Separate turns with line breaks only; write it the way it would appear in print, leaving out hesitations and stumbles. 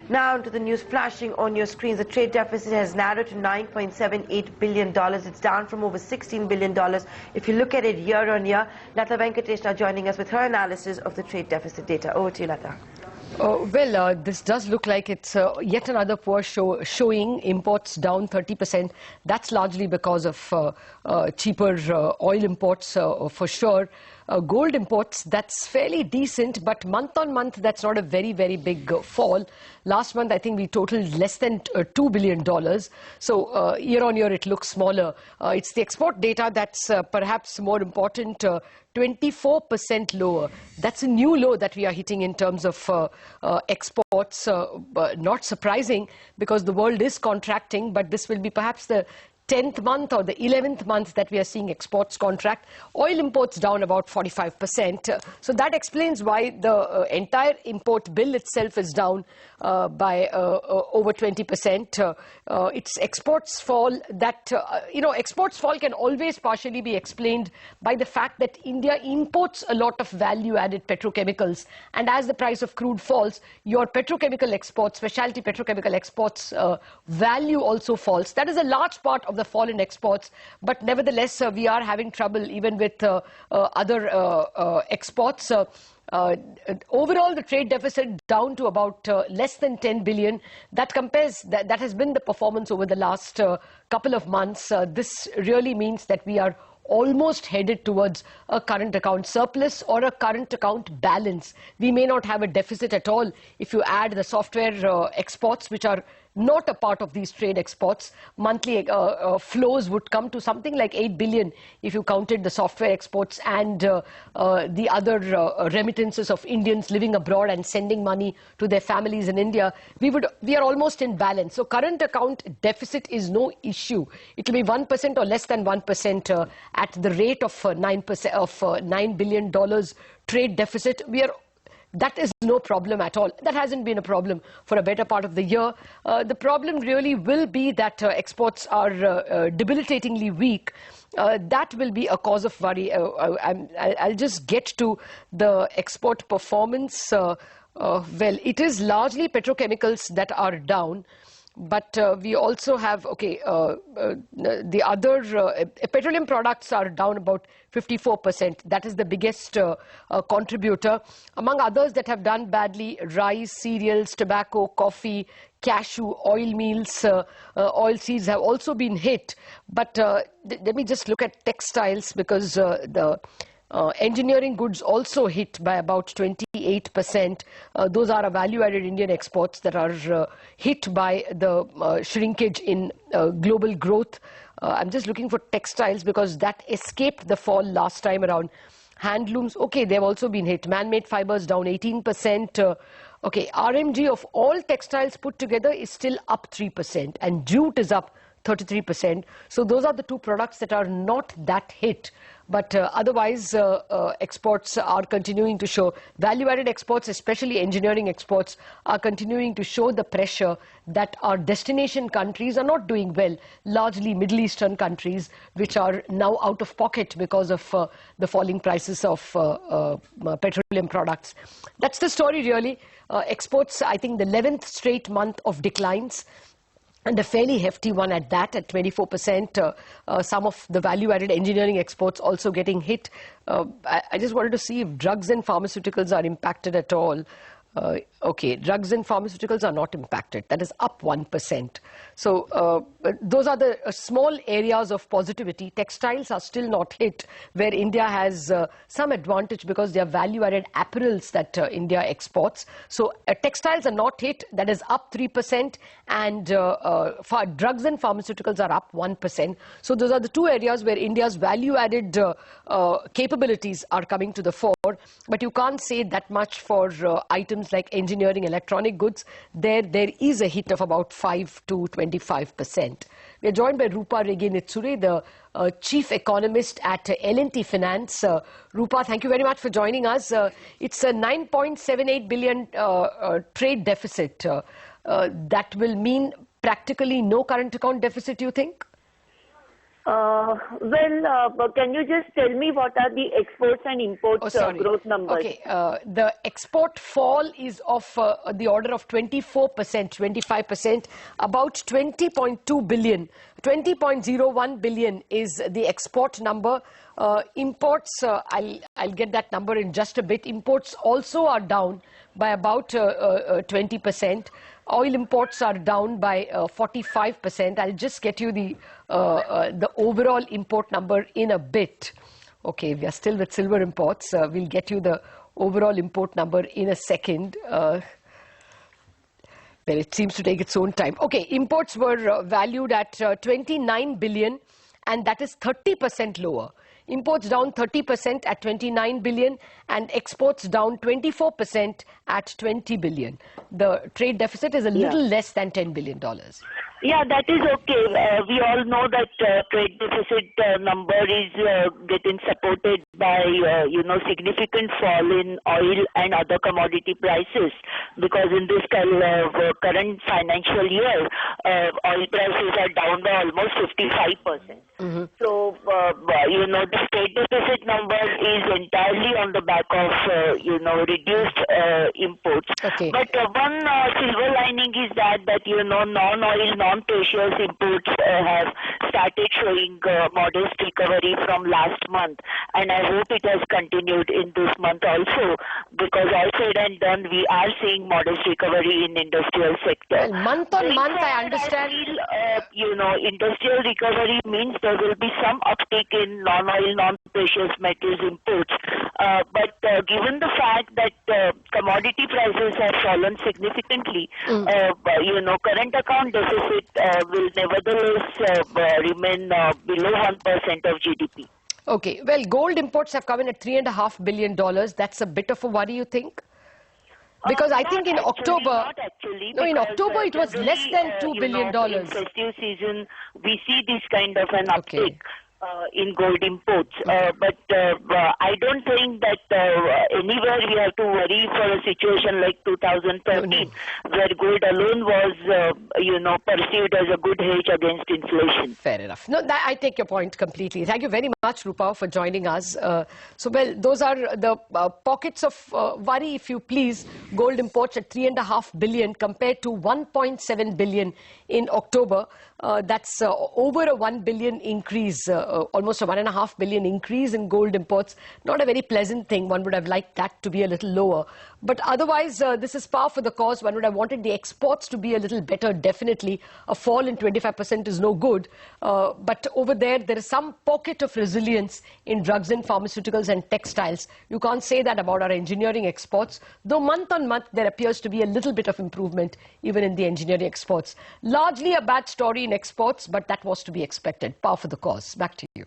Now to the news flashing on your screens. The trade deficit has narrowed to $9.78 billion. It's down from over $16 billion. If you look at it year on year, Lata Venkatesh now joining us with her analysis of the trade deficit data. Over to you, Lata.
This does look like it's yet another poor showing imports down 30%. That's largely because of cheaper oil imports for sure. Gold imports, that's fairly decent, but month on month, that's not a very, very big fall. Last month, I think we totaled less than $2 billion. So year on year, it looks smaller. It's the export data that's perhaps more important. 24% lower. That's a new low that we are hitting in terms of exports. Not surprising because the world is contracting, but this will be perhaps the 10th month or the 11th month that we are seeing exports contract. Oil imports down about 45%. So that explains why the entire import bill itself is down by over 20%. It's exports fall that, exports fall can always partially be explained by the fact that India imports a lot of value-added petrochemicals. And as the price of crude falls, your petrochemical exports, specialty petrochemical exports value also falls. That is a large part of the fall in exports, but nevertheless, we are having trouble even with other exports. Overall, the trade deficit down to about less than 10 billion. That has been the performance over the last couple of months. This really means that we are almost headed towards a current account surplus or a current account balance. We may not have a deficit at all if you add the software exports, which are not a part of these trade exports. Monthly flows would come to something like 8 billion if you counted the software exports and the other remittances of Indians living abroad and sending money to their families in India. We are almost in balance. So current account deficit is no issue. It will be 1% or less than 1% at the rate of 9% of $9 billion trade deficit. That is no problem at all. That hasn't been a problem for a better part of the year. The problem really will be that exports are debilitatingly weak. That will be a cause of worry. I'll just get to the export performance. It is largely petrochemicals that are down. But we also have, the other petroleum products are down about 54%. That is the biggest contributor. Among others that have done badly, rice, cereals, tobacco, coffee, cashew, oil meals, oil seeds have also been hit. But let me just look at textiles because the engineering goods also hit by about 28%. Those are value-added Indian exports that are hit by the shrinkage in global growth. I'm just looking for textiles because that escaped the fall last time around. Handlooms, they've also been hit. Man-made fibers down 18%. RMG of all textiles put together is still up 3% and jute is up 33%. So those are the two products that are not that hit. But otherwise, exports are continuing to show, value-added exports, especially engineering exports, are continuing to show the pressure that our destination countries are not doing well, largely Middle Eastern countries, which are now out of pocket because of the falling prices of petroleum products. That's the story, really. Exports, I think, the 11th straight month of declines. And a fairly hefty one at that, at 24%. Some of the value-added engineering exports also getting hit. I just wanted to see if drugs and pharmaceuticals are impacted at all. Drugs and pharmaceuticals are not impacted. That is up 1%. So those are the small areas of positivity. Textiles are still not hit, where India has some advantage because they are value-added apparels that India exports. So textiles are not hit. That is up 3%. And drugs and pharmaceuticals are up 1%. So those are the two areas where India's value-added capabilities are coming to the fore. But you can't say that much for items like engineering, electronic goods. There is a hit of about 5 to 25%. We are joined by Rupa Regenitsure, the Chief Economist at L&T Finance. Rupa, thank you very much for joining us. It's a 9.78 billion trade deficit. That will mean practically no current account deficit, you think?
Well, can you just tell me what are the exports and imports growth numbers?
Okay, the export fall is of the order of 24%, 25%, about 20.2 billion. 20.01 billion is the export number. Imports, I'll get that number in just a bit. Imports also are down by about 20%. Oil imports are down by 45%. I'll just get you the overall import number in a bit. Okay, we are still with silver imports. We'll get you the overall import number in a second. Well, it seems to take its own time. Okay, imports were valued at 29 billion, and that is 30% lower. Imports down 30% at 29 billion and exports down 24% at 20 billion. The trade deficit is a little less than $10 billion.
Yeah, that is okay. We all know that trade deficit number is getting supported by, significant fall in oil and other commodity prices, because in this current financial year, oil prices are down by almost 55%. So, the trade deficit number is entirely on the back of, reduced imports.
Okay.
But one silver lining is that non-oil, non-precious imports have started showing modest recovery from last month, and I hope it has continued in this month also, because all said and done, we are seeing modest recovery in industrial sector.
Well, month on month, I understand.
I feel, industrial recovery means there will be some uptick in non-oil, non-precious metals imports. But given the fact that commodity prices have fallen significantly, current account deficit will nevertheless remain below 1% of GDP.
Okay, well, gold imports have come in at $3.5 billion. That's a bit of a worry, you think? Because I think in October, in October it was less than $2 billion.
In festive season, we see this kind of an uptick in gold imports. But I don't think that anywhere we have to worry for a situation like 2013, where gold alone was, perceived as a good hedge against inflation.
Fair enough. No, I take your point completely. Thank you very much, Rupa, for joining us. Those are the pockets of worry, if you please. Gold imports at $3.5 billion compared to $1.7 billion in October. That's over a $1 billion increase, almost a $1.5 billion increase in gold imports. Not a very pleasant thing. One would have liked that to be a little lower. But otherwise, this is par for the cause. One would have wanted the exports to be a little better, definitely. A fall in 25% is no good. But over there is some pocket of resilience in drugs and pharmaceuticals and textiles. You can't say that about our engineering exports. Though month on month, there appears to be a little bit of improvement, even in the engineering exports. Largely a bad story in exports, but that was to be expected. Par for the cause. Back to you.